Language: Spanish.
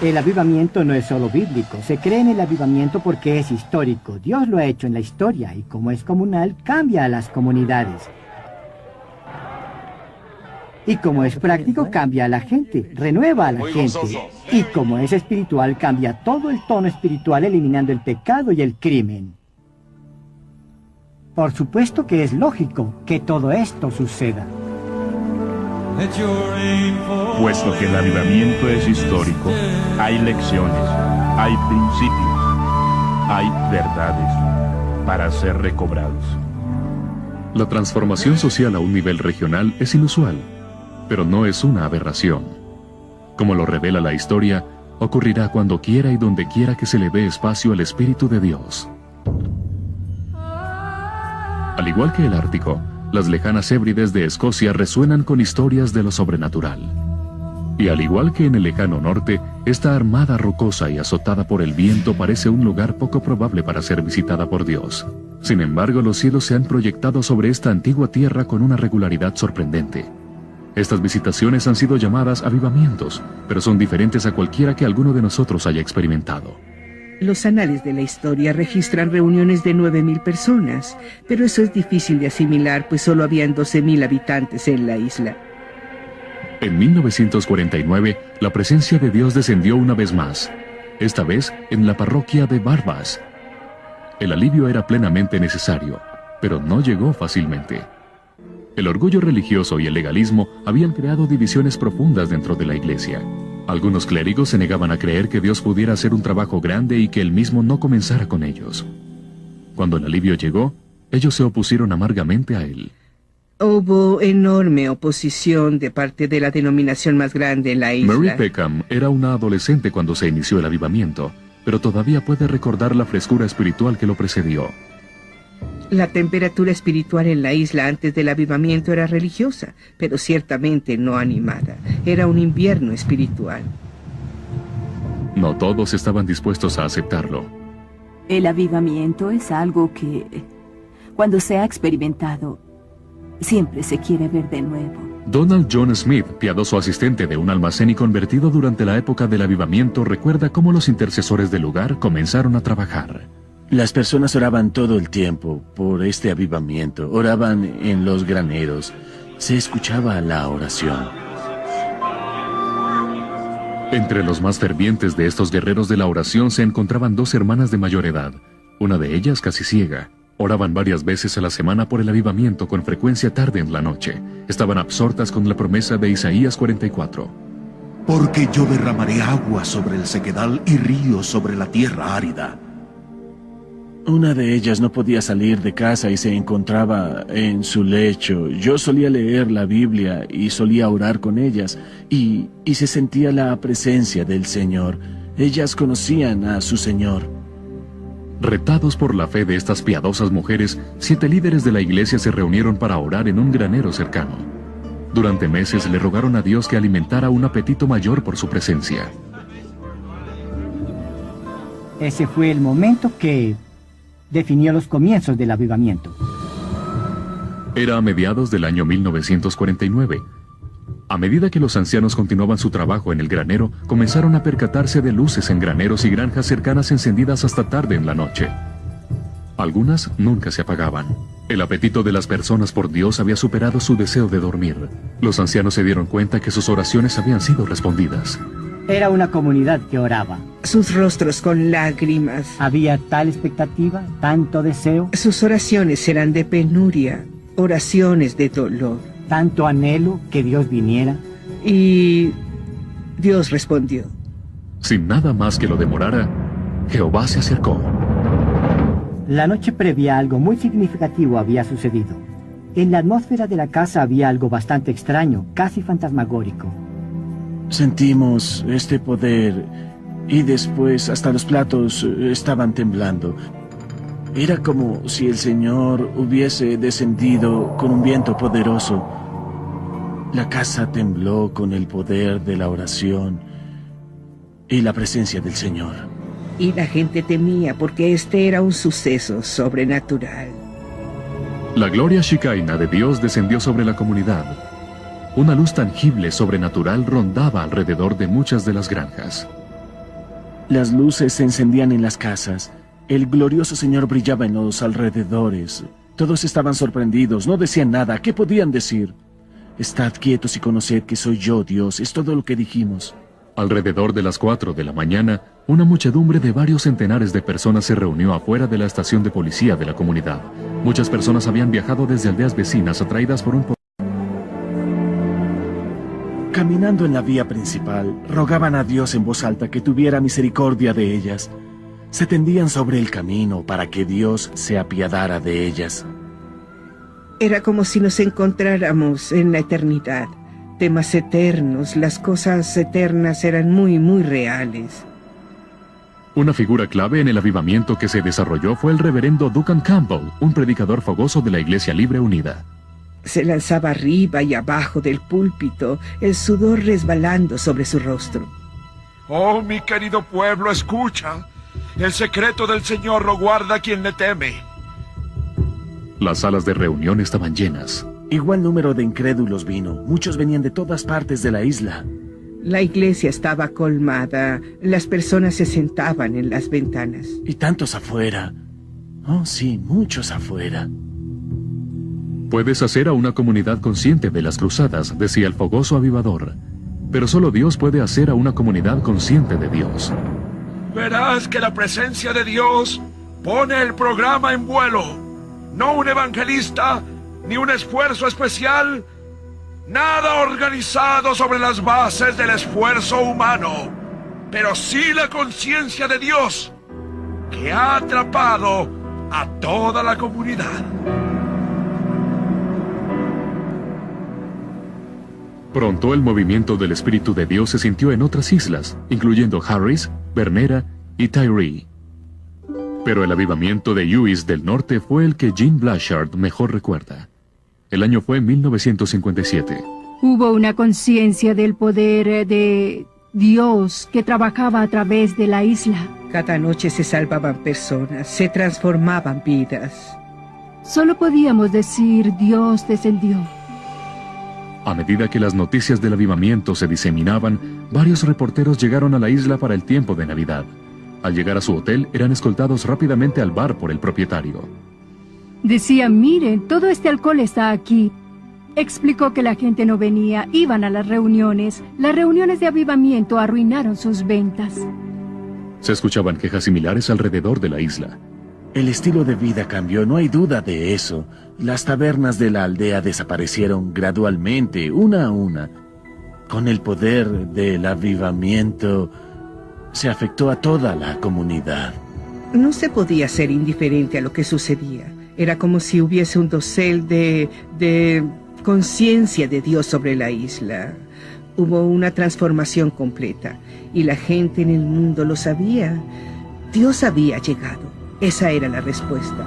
El avivamiento no es solo bíblico. Se cree en el avivamiento porque es histórico. Dios lo ha hecho en la historia y como es comunal, cambia a las comunidades. Y como es práctico, cambia a la gente, renueva a la gente. Y como es espiritual, cambia todo el tono espiritual, eliminando el pecado y el crimen. Por supuesto que es lógico que todo esto suceda. Puesto que el avivamiento es histórico, hay lecciones, hay principios, hay verdades para ser recobrados. La transformación social a un nivel regional es inusual, pero no es una aberración. Como lo revela la historia, ocurrirá cuando quiera y donde quiera que se le dé espacio al Espíritu de Dios. Al igual que el Ártico, las lejanas Hébrides de Escocia resuenan con historias de lo sobrenatural. Y al igual que en el lejano norte, esta armada rocosa y azotada por el viento parece un lugar poco probable para ser visitada por Dios. Sin embargo, los cielos se han proyectado sobre esta antigua tierra con una regularidad sorprendente. Estas visitaciones han sido llamadas avivamientos, pero son diferentes a cualquiera que alguno de nosotros haya experimentado. Los anales de la historia registran reuniones de 9.000 personas, pero eso es difícil de asimilar, pues solo habían 12.000 habitantes en la isla. En 1949, la presencia de Dios descendió una vez más, esta vez en la parroquia de Barbas. El alivio era plenamente necesario, pero no llegó fácilmente. El orgullo religioso y el legalismo habían creado divisiones profundas dentro de la iglesia. Algunos clérigos se negaban a creer que Dios pudiera hacer un trabajo grande y que Él mismo no comenzara con ellos. Cuando el alivio llegó, ellos se opusieron amargamente a Él. Hubo enorme oposición de parte de la denominación más grande en la isla. Mary Peckham era una adolescente cuando se inició el avivamiento, pero todavía puede recordar la frescura espiritual que lo precedió. La temperatura espiritual en la isla antes del avivamiento era religiosa, pero ciertamente no animada. Era un invierno espiritual. No todos estaban dispuestos a aceptarlo. El avivamiento es algo que, cuando se ha experimentado, siempre se quiere ver de nuevo. Donald John Smith, piadoso asistente de un almacén y convertido durante la época del avivamiento, recuerda cómo los intercesores del lugar comenzaron a trabajar. Las personas oraban todo el tiempo por este avivamiento, oraban en los graneros, se escuchaba la oración. Entre los más fervientes de estos guerreros de la oración se encontraban dos hermanas de mayor edad, una de ellas casi ciega. Oraban varias veces a la semana por el avivamiento, con frecuencia tarde en la noche. Estaban absortas con la promesa de Isaías 44. Porque yo derramaré agua sobre el sequedal y ríos sobre la tierra árida. Una de ellas no podía salir de casa y se encontraba en su lecho. Yo solía leer la Biblia y solía orar con ellas y se sentía la presencia del Señor. Ellas conocían a su Señor. Retados por la fe de estas piadosas mujeres, 7 líderes de la iglesia se reunieron para orar en un granero cercano. Durante meses le rogaron a Dios que alimentara un apetito mayor por su presencia. Ese fue el momento que definió los comienzos del avivamiento. Era a mediados del año 1949. A medida que los ancianos continuaban su trabajo en el granero, comenzaron a percatarse de luces en graneros y granjas cercanas encendidas hasta tarde en la noche. Algunas nunca se apagaban. El apetito de las personas por Dios había superado su deseo de dormir. Los ancianos se dieron cuenta que sus oraciones habían sido respondidas. Era una comunidad que oraba. Sus rostros con lágrimas. Había tal expectativa, tanto deseo. Sus oraciones eran de penuria, oraciones de dolor. Tanto anhelo que Dios viniera. Y Dios respondió. Sin nada más que lo demorara, Jehová se acercó. La noche previa algo muy significativo había sucedido. En la atmósfera de la casa había algo bastante extraño, casi fantasmagórico. Sentimos este poder y después hasta los platos estaban temblando. Era como si el Señor hubiese descendido con un viento poderoso. La casa tembló con el poder de la oración y la presencia del Señor. Y la gente temía porque este era un suceso sobrenatural. La gloria Shekinah de Dios descendió sobre la comunidad. Una luz tangible, sobrenatural, rondaba alrededor de muchas de las granjas. Las luces se encendían en las casas. El glorioso Señor brillaba en los alrededores. Todos estaban sorprendidos, no decían nada. ¿Qué podían decir? Estad quietos y conoced que soy yo, Dios. Es todo lo que dijimos. Alrededor de las 4 de la mañana, una muchedumbre de varios centenares de personas se reunió afuera de la estación de policía de la comunidad. Muchas personas habían viajado desde aldeas vecinas atraídas por un... Caminando en la vía principal, rogaban a Dios en voz alta que tuviera misericordia de ellas. Se tendían sobre el camino para que Dios se apiadara de ellas. Era como si nos encontráramos en la eternidad. Temas eternos, las cosas eternas eran muy, muy reales. Una figura clave en el avivamiento que se desarrolló fue el reverendo Duncan Campbell, un predicador fogoso de la Iglesia Libre Unida. Se lanzaba arriba y abajo del púlpito, el sudor resbalando sobre su rostro. Oh, mi querido pueblo, escucha. El secreto del Señor lo guarda quien le teme. Las salas de reunión estaban llenas. Igual número de incrédulos vino. Muchos venían de todas partes de la isla. La iglesia estaba colmada. Las personas se sentaban en las ventanas. Y tantos afuera. Oh, sí, muchos afuera. Puedes hacer a una comunidad consciente de las cruzadas, decía el fogoso avivador. Pero solo Dios puede hacer a una comunidad consciente de Dios. Verás que la presencia de Dios pone el programa en vuelo. No un evangelista, ni un esfuerzo especial, nada organizado sobre las bases del esfuerzo humano, pero sí la conciencia de Dios, que ha atrapado a toda la comunidad. Pronto el movimiento del Espíritu de Dios se sintió en otras islas, incluyendo Harris, Bernera y Tyree. Pero el avivamiento de Lewis del Norte fue el que Jean Blanchard mejor recuerda. El año fue 1957. Hubo una conciencia del poder de Dios que trabajaba a través de la isla. Cada noche se salvaban personas, se transformaban vidas. Solo podíamos decir Dios descendió. A medida que las noticias del avivamiento se diseminaban, varios reporteros llegaron a la isla para el tiempo de Navidad. Al llegar a su hotel, eran escoltados rápidamente al bar por el propietario. Decían, miren, todo este alcohol está aquí. Explicó que la gente no venía, iban a las reuniones. Las reuniones de avivamiento arruinaron sus ventas. Se escuchaban quejas similares alrededor de la isla. El estilo de vida cambió, no hay duda de eso. Las tabernas de la aldea desaparecieron gradualmente, una a una. Con el poder del avivamiento, se afectó a toda la comunidad. No se podía ser indiferente a lo que sucedía. Era como si hubiese un dosel de conciencia de Dios sobre la isla. Hubo una transformación completa, y la gente en el mundo lo sabía. Dios había llegado. Esa era la respuesta.